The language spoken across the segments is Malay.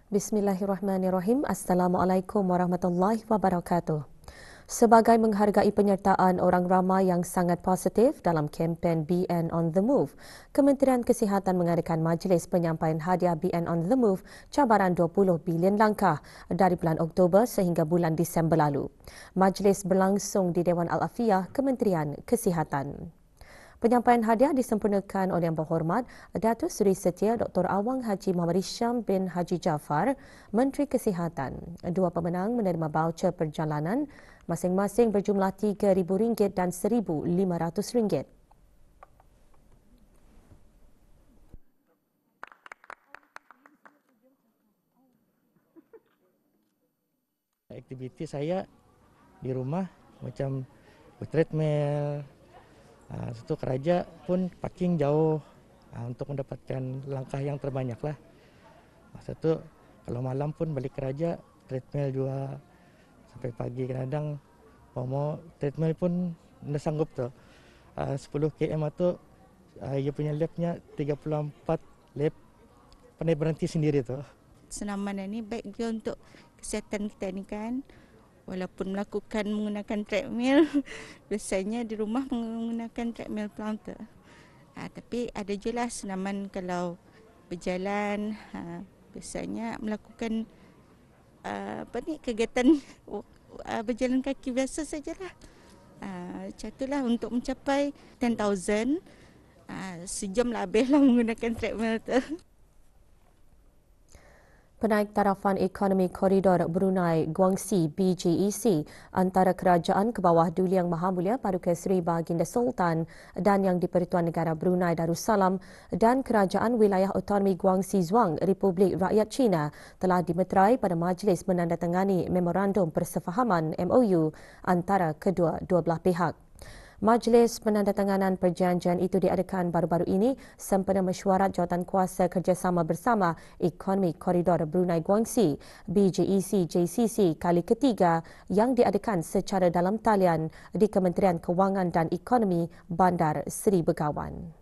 Bismillahirrahmanirrahim. Assalamualaikum warahmatullahi wabarakatuh. Sebagai menghargai penyertaan orang ramai yang sangat positif dalam kempen BN on the Move, Kementerian Kesihatan mengadakan majlis penyampaian hadiah BN on the Move cabaran 20 bilion langkah dari bulan Oktober sehingga bulan Disember lalu. Majlis berlangsung di Dewan Al-Afiah Kementerian Kesihatan. Penyampaian hadiah disempurnakan oleh Yang Berhormat Datuk Seri Setia Dr. Awang Haji Muhammad Hisham bin Haji Jaafar, Menteri Kesihatan. Dua pemenang menerima voucher perjalanan masing-masing berjumlah RM3,000 dan RM1,500. Aktiviti saya di rumah macam bertreadmill, satu kerja pun parking jauh untuk mendapatkan langkah yang terbanyak lah. Satu kalau malam pun balik kerja treadmill juga sampai pagi, kadang mau treadmill pun tidak sanggup tu. 10 km tu ia punya lapnya 34 lap, pandai berhenti sendiri tu. Senaman ini baik juga untuk kesihatan kita ni kan. Walaupun menggunakan treadmill, biasanya di rumah menggunakan treadmill planter. Tapi ada je lah senaman kalau berjalan, biasanya melakukan kegiatan berjalan kaki biasa sajalah. Macam itulah untuk mencapai 10,000, sejam lah habislah menggunakan treadmill tu. Penaik Tarafan Ekonomi Koridor Brunei Guangxi BGEC antara Kerajaan ke bawah Duli Yang Maha Mulia Paduka Seri Baginda Sultan dan Yang di-Pertuan Negara Brunei Darussalam dan Kerajaan Wilayah Autonomi Guangxi Zhuang Republik Rakyat China telah dimeterai pada majlis menandatangani Memorandum Persefahaman MOU antara kedua-dua belah pihak. Majlis penandatanganan perjanjian itu diadakan baru-baru ini sempena mesyuarat Jawatankuasa Kerjasama Bersama Ekonomi Koridor Brunei Guangxi BGEC JCC kali ketiga yang diadakan secara dalam talian di Kementerian Kewangan dan Ekonomi Bandar Seri Begawan.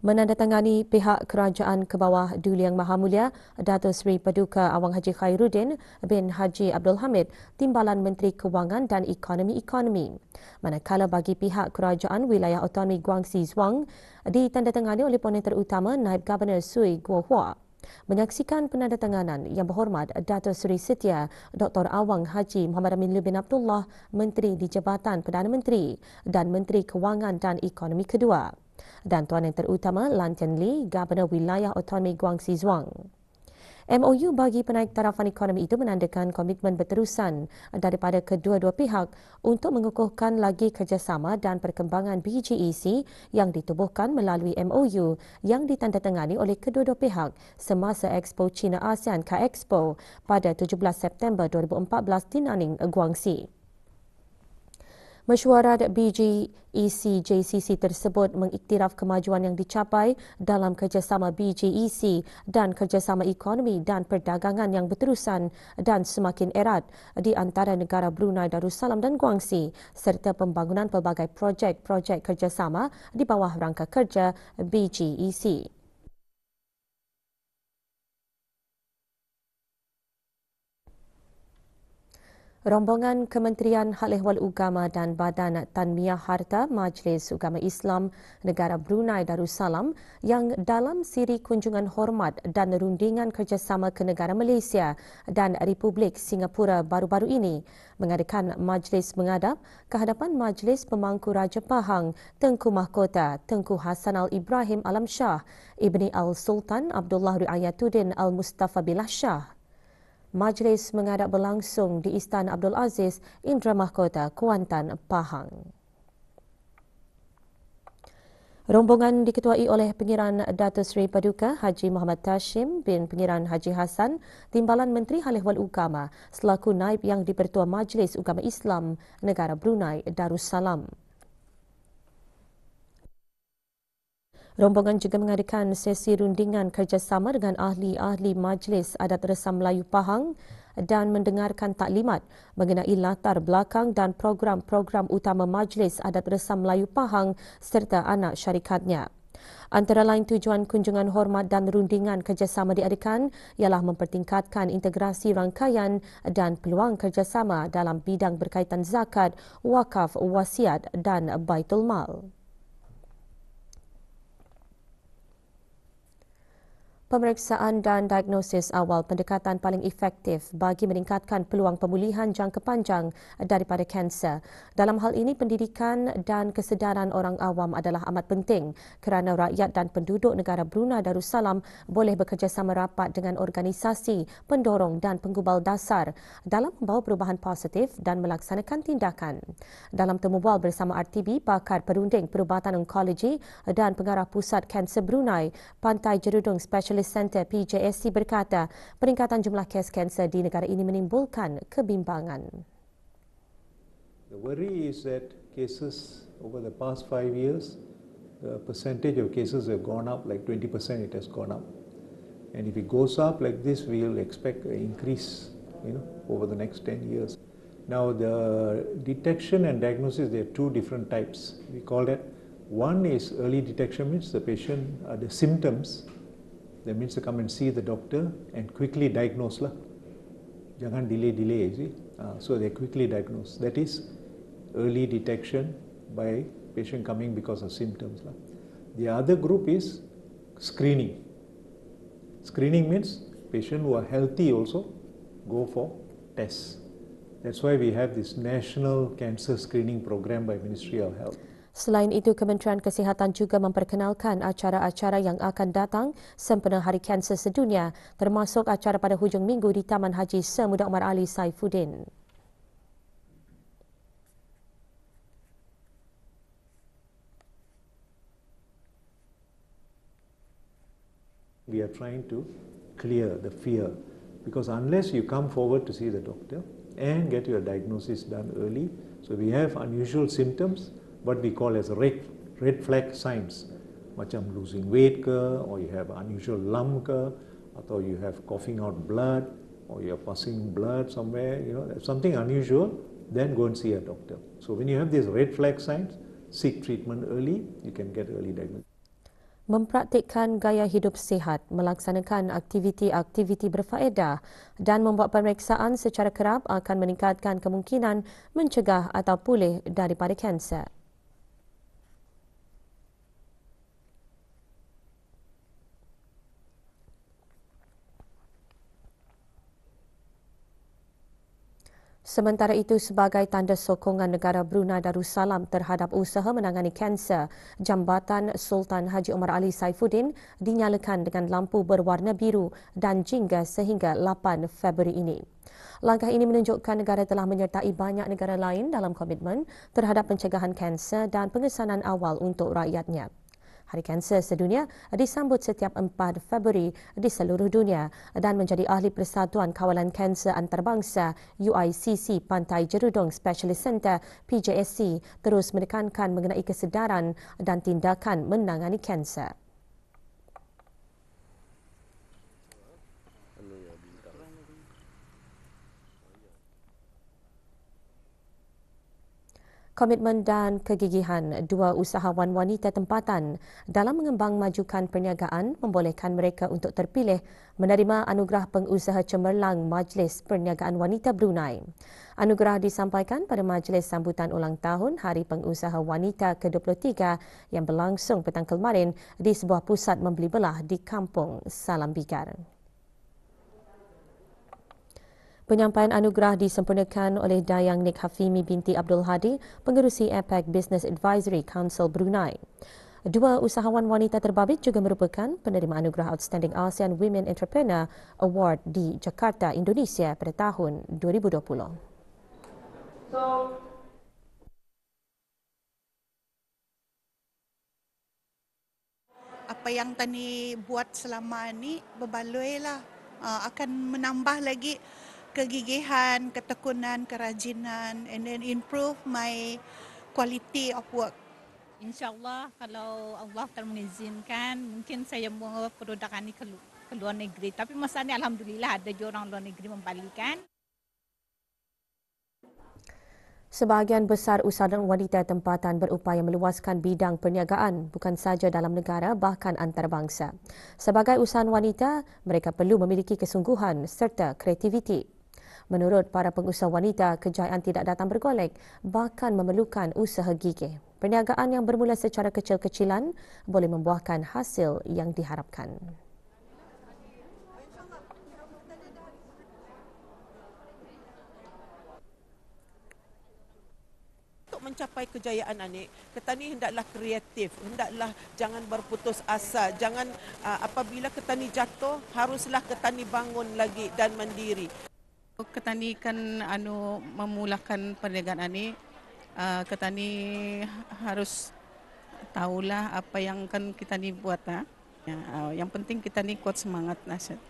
Menandatangani pihak Kerajaan ke bawah Duli Yang Maha Mulia Datuk Seri Paduka Awang Haji Khairuddin bin Haji Abdul Hamid, Timbalan Menteri Kewangan dan Ekonomi. Manakala bagi pihak Kerajaan Wilayah Autonomi Guangxi Zhuang ditandatangani oleh Penonton Utama Naib Governor Sui Guohua. Menyaksikan penandatanganan Yang Berhormat Datuk Seri Setia Dr. Awang Haji Muhammad Amin bin Abdullah, Menteri di Jabatan Perdana Menteri dan Menteri Kewangan dan Ekonomi kedua. Dan Tuan Yang Terutama Lan Tian Li, Gubernur Wilayah Autonomi Guangxi Zhuang. MOU bagi penaik tarafan ekonomi itu menandakan komitmen berterusan daripada kedua-dua pihak untuk mengukuhkan lagi kerjasama dan perkembangan BGEC yang ditubuhkan melalui MOU yang ditandatangani oleh kedua-dua pihak semasa Expo China ASEAN Ka-Expo pada 17 September 2014 di Nanning, Guangxi. Mesyuarat BGEC JCC tersebut mengiktiraf kemajuan yang dicapai dalam kerjasama BGEC dan kerjasama ekonomi dan perdagangan yang berterusan dan semakin erat di antara negara Brunei Darussalam dan Guangxi serta pembangunan pelbagai projek-projek kerjasama di bawah rangka kerja BGEC. Rombongan Kementerian Hal Ehwal Ugama dan Badan Tanmiah Harta Majlis Ugama Islam Negara Brunei Darussalam yang dalam siri kunjungan hormat dan rundingan kerjasama ke negara Malaysia dan Republik Singapura baru-baru ini mengadakan majlis mengadap ke hadapan Majlis Pemangku Raja Pahang Tengku Mahkota Tengku Hassan Al-Ibrahim Alam Shah Ibni Al-Sultan Abdullah Riayatuddin Al-Mustafa Billah Shah. Majlis mengadap berlangsung di Istana Abdul Aziz, Indra Mahkota, Kuantan, Pahang. Rombongan diketuai oleh Pengiran Datuk Seri Paduka Haji Muhammad Tashim bin Pengiran Haji Hassan, Timbalan Menteri Hal Ehwal Ugama selaku Naib Yang di-Pertua Majlis Ugama Islam Negara Brunei Darussalam. Rombongan juga mengadakan sesi rundingan kerjasama dengan ahli-ahli Majlis Adat Resam Melayu Pahang dan mendengarkan taklimat mengenai latar belakang dan program-program utama Majlis Adat Resam Melayu Pahang serta anak syarikatnya. Antara lain tujuan kunjungan hormat dan rundingan kerjasama diadakan ialah mempertingkatkan integrasi rangkaian dan peluang kerjasama dalam bidang berkaitan zakat, wakaf, wasiat dan baitul mal. Pemeriksaan dan diagnosis awal pendekatan paling efektif bagi meningkatkan peluang pemulihan jangka panjang daripada kanser. Dalam hal ini, pendidikan dan kesedaran orang awam adalah amat penting kerana rakyat dan penduduk negara Brunei Darussalam boleh bekerjasama rapat dengan organisasi, pendorong dan penggubal dasar dalam membawa perubahan positif dan melaksanakan tindakan. Dalam temu bual bersama RTB, pakar perunding perubatan onkologi dan pengarah Pusat Kanser Brunei, Pantai Jerudong Specialist Center PJSC berkata peningkatan jumlah kes kanser di negara ini menimbulkan kebimbangan. The worry is that cases over the past 5 years, the percentage of cases have gone up, like 20% it has gone up. And if it goes up like this, we will expect an increase, over the next 10 years. Now the detection and diagnosis, there are two different types. We call that, one is early detection, means the patient, the symptoms, that means to come and see the doctor and quickly diagnose lah. Jangan delay, you see. So they quickly diagnose. That is early detection by patient coming because of symptoms lah. The other group is screening. Screening means patient who are healthy also go for tests. That's why we have this National Cancer Screening Program by Ministry of Health. Selain itu, Kementerian Kesihatan juga memperkenalkan acara-acara yang akan datang sempena Hari Kanser Sedunia, termasuk acara pada hujung minggu di Taman Haji Sir Muda Omar Ali Saifuddin. We are trying to clear the fear, because unless you come forward to see the doctor and get your diagnosis done early, so we have unusual symptoms, what we call as red flag signs, macam losing weight ke, or you have unusual lump ke, atau you have coughing out blood, or you are passing blood somewhere, something unusual, then go and see a doctor. So when you have these red flag signs, seek treatment early, you can get early diagnosis. Mempraktikkan gaya hidup sihat, melaksanakan aktiviti-aktiviti berfaedah dan membuat pemeriksaan secara kerap akan meningkatkan kemungkinan mencegah atau pulih daripada kanser. Sementara itu, sebagai tanda sokongan negara Brunei Darussalam terhadap usaha menangani kanser, Jambatan Sultan Haji Omar Ali Saifuddin dinyalakan dengan lampu berwarna biru dan jingga sehingga 8 Februari ini. Langkah ini menunjukkan negara telah menyertai banyak negara lain dalam komitmen terhadap pencegahan kanser dan pengesanan awal untuk rakyatnya. Hari Kanser Sedunia disambut setiap 4 Februari di seluruh dunia dan menjadi ahli Persatuan Kawalan Kanser Antarabangsa UICC Pantai Jerudong Specialist Center PJSC terus menekankan mengenai kesedaran dan tindakan menangani kanser. Komitmen dan kegigihan dua usahawan wanita tempatan dalam mengembang majukan perniagaan membolehkan mereka untuk terpilih menerima anugerah pengusaha cemerlang Majlis Perniagaan Wanita Brunei. Anugerah disampaikan pada majlis sambutan ulang tahun Hari Pengusaha Wanita ke-23 yang berlangsung petang kemarin di sebuah pusat membeli belah di Kampung Salam Bigar. Penyampaian anugerah disempurnakan oleh Dayang Nik Hafimi binti Abdul Hadi, pengerusi APEC Business Advisory Council Brunei. Dua usahawan wanita terbabit juga merupakan penerima anugerah Outstanding ASEAN Women Entrepreneur Award di Jakarta, Indonesia pada tahun 2020. Apa yang Tani buat selama ni berbaloi lah. Akan menambah lagi kegigihan, ketekunan, kerajinan, and then improve my quality of work. InsyaAllah kalau Allah mengizinkan, mungkin saya mau produk ini ke luar negeri. Tapi masa ni Alhamdulillah ada je orang luar negeri membalikan. Sebahagian besar usahawan wanita tempatan berupaya meluaskan bidang perniagaan bukan sahaja dalam negara bahkan antarabangsa. Sebagai usahawan wanita, mereka perlu memiliki kesungguhan serta kreativiti. Menurut para pengusaha wanita, kejayaan tidak datang bergolek, bahkan memerlukan usaha gigih. Perniagaan yang bermula secara kecil-kecilan boleh membuahkan hasil yang diharapkan. Mencapai kejayaan ini, ketani hendaklah kreatif, hendaklah jangan berputus asa, jangan apabila ketani jatuh, haruslah ketani bangun lagi dan mandiri. Ketani kan memulakan perniagaan ini, ketani harus tahulah apa yang kan kita ni buat. Yang penting kita ni kuat semangat nasihat.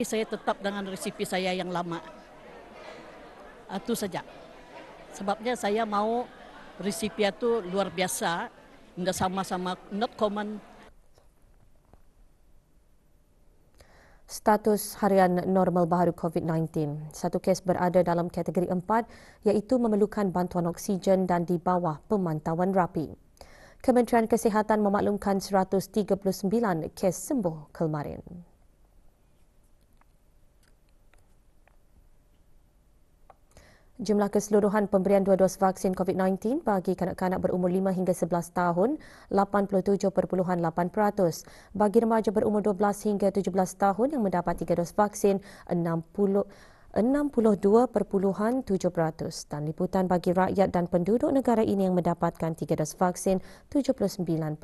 Saya tetap dengan resipi saya yang lama. Itu saja. Sebabnya saya mau resipi itu luar biasa, tidak sama-sama, not common. Status harian normal baharu COVID-19. Satu kes berada dalam kategori 4 iaitu memerlukan bantuan oksigen dan di bawah pemantauan rapi. Kementerian Kesihatan memaklumkan 139 kes sembuh kemarin. Jumlah keseluruhan pemberian 2 dos vaksin COVID-19 bagi kanak-kanak berumur 5 hingga 11 tahun 87.8%. Bagi remaja berumur 12 hingga 17 tahun yang mendapat 3 dos vaksin 62.7%. Dan liputan bagi rakyat dan penduduk negara ini yang mendapatkan 3 dos vaksin 79.1%.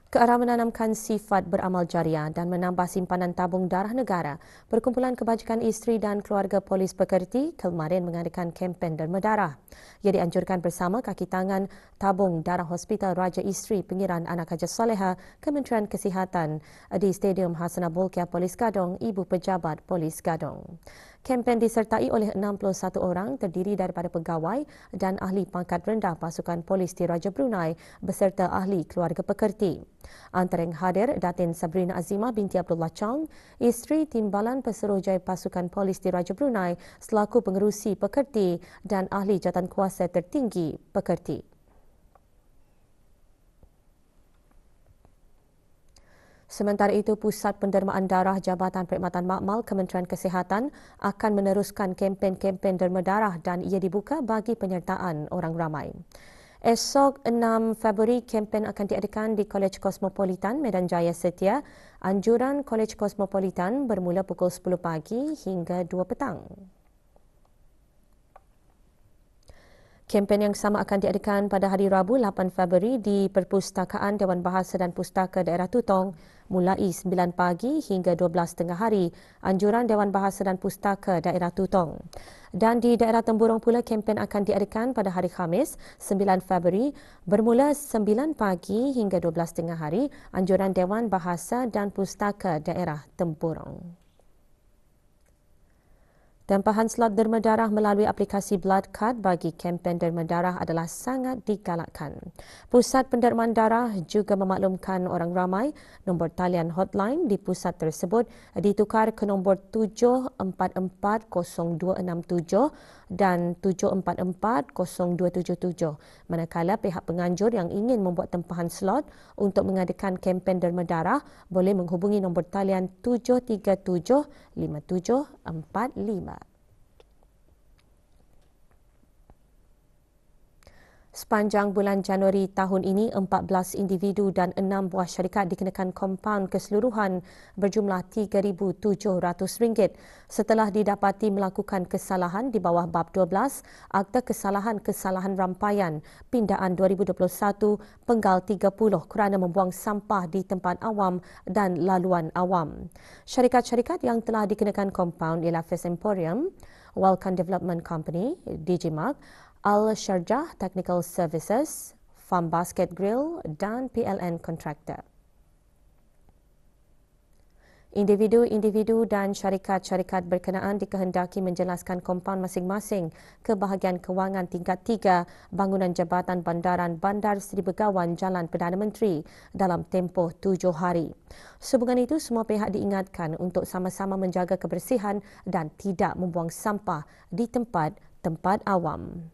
Ke arah menanamkan sifat beramal jariah dan menambah simpanan tabung darah negara, Perkumpulan Kebajikan Isteri dan Keluarga Polis Pekerti kemarin mengadakan kempen derma darah. Ia dianjurkan bersama kaki tangan tabung darah Hospital Raja Isteri Pengiran Anak Haja Soleha, Kementerian Kesihatan di Stadium Hasanah Bolkiah Polis Gadong, Ibu Pejabat Polis Gadong. Kempen disertai oleh 61 orang terdiri daripada pegawai dan ahli pangkat rendah pasukan polis di Raja Brunei beserta ahli keluarga pekerti. Antara yang hadir Datin Sabrina Azimah binti Abdullah Chong, isteri Timbalan Pesuruhjaya Pasukan Polis di Raja Brunei selaku pengerusi pekerti dan ahli jawatankuasa tertinggi pekerti. Sementara itu, Pusat Pendermaan Darah Jabatan Perkhidmatan Makmal Kementerian Kesihatan akan meneruskan kempen-kempen derma darah dan ia dibuka bagi penyertaan orang ramai. Esok 6 Februari, kempen akan diadakan di Kolej Kosmopolitan Medan Jaya Setia. Anjuran Kolej Kosmopolitan bermula pukul 10 pagi hingga 2 petang. Kempen yang sama akan diadakan pada hari Rabu 8 Februari di Perpustakaan Dewan Bahasa dan Pustaka Daerah Tutong mulai 9 pagi hingga 12 tengah hari. Anjuran Dewan Bahasa dan Pustaka Daerah Tutong. Dan di daerah Temburong pula kempen akan diadakan pada hari Khamis 9 Februari bermula 9 pagi hingga 12 tengah hari. Anjuran Dewan Bahasa dan Pustaka Daerah Temburong. Tempahan slot derma darah melalui aplikasi Blood Card bagi kempen derma darah adalah sangat digalakkan. Pusat Pendermaan Darah juga memaklumkan orang ramai nombor talian hotline di pusat tersebut ditukar ke nombor 7440267 dan 7440277. Manakala pihak penganjur yang ingin membuat tempahan slot untuk mengadakan kempen derma darah boleh menghubungi nombor talian 7375745. Sepanjang bulan Januari tahun ini, 14 individu dan 6 buah syarikat dikenakan kompaun keseluruhan berjumlah RM3,700 setelah didapati melakukan kesalahan di bawah bab 12 Akta Kesalahan-Kesalahan Rampaian Pindaan 2021 Penggal 30 kerana membuang sampah di tempat awam dan laluan awam. Syarikat-syarikat yang telah dikenakan kompaun ialah First Emporium, Welcome Development Company, Digimark, Al-Sharjah Technical Services, Farm Basket Grill dan PLN Contractor. Individu-individu dan syarikat-syarikat berkenaan dikehendaki menjelaskan kompaun masing-masing ke bahagian kewangan tingkat 3 bangunan Jabatan Bandaran Bandar Seri Begawan Jalan Perdana Menteri dalam tempoh 7 hari. Sehubungan itu, semua pihak diingatkan untuk sama-sama menjaga kebersihan dan tidak membuang sampah di tempat-tempat awam.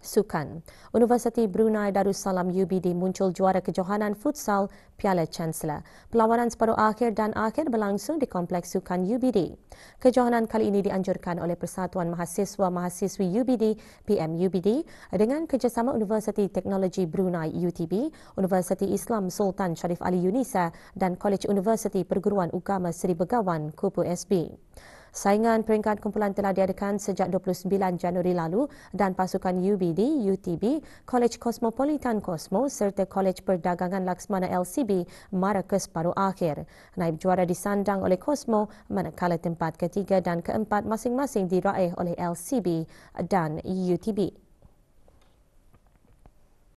Sukan. Universiti Brunei Darussalam UBD muncul juara kejohanan futsal Piala Chancellor. Perlawanan separuh akhir dan akhir berlangsung di Kompleks Sukan UBD. Kejohanan kali ini dianjurkan oleh Persatuan Mahasiswa-Mahasiswi UBD PMUBD dengan kerjasama Universiti Teknologi Brunei UTB, Universiti Islam Sultan Sharif Ali Yunisa dan Kolej Universiti Perguruan Agama Seri Begawan Kupu SB. Saingan peringkat kumpulan telah diadakan sejak 29 Januari lalu dan pasukan UBD, UTB, Kolej Cosmopolitan Cosmo serta Kolej Perdagangan Laksmana LCB mara ke separuh akhir. Naib juara disandang oleh Cosmo manakala tempat ketiga dan keempat masing-masing diraih oleh LCB dan UTB.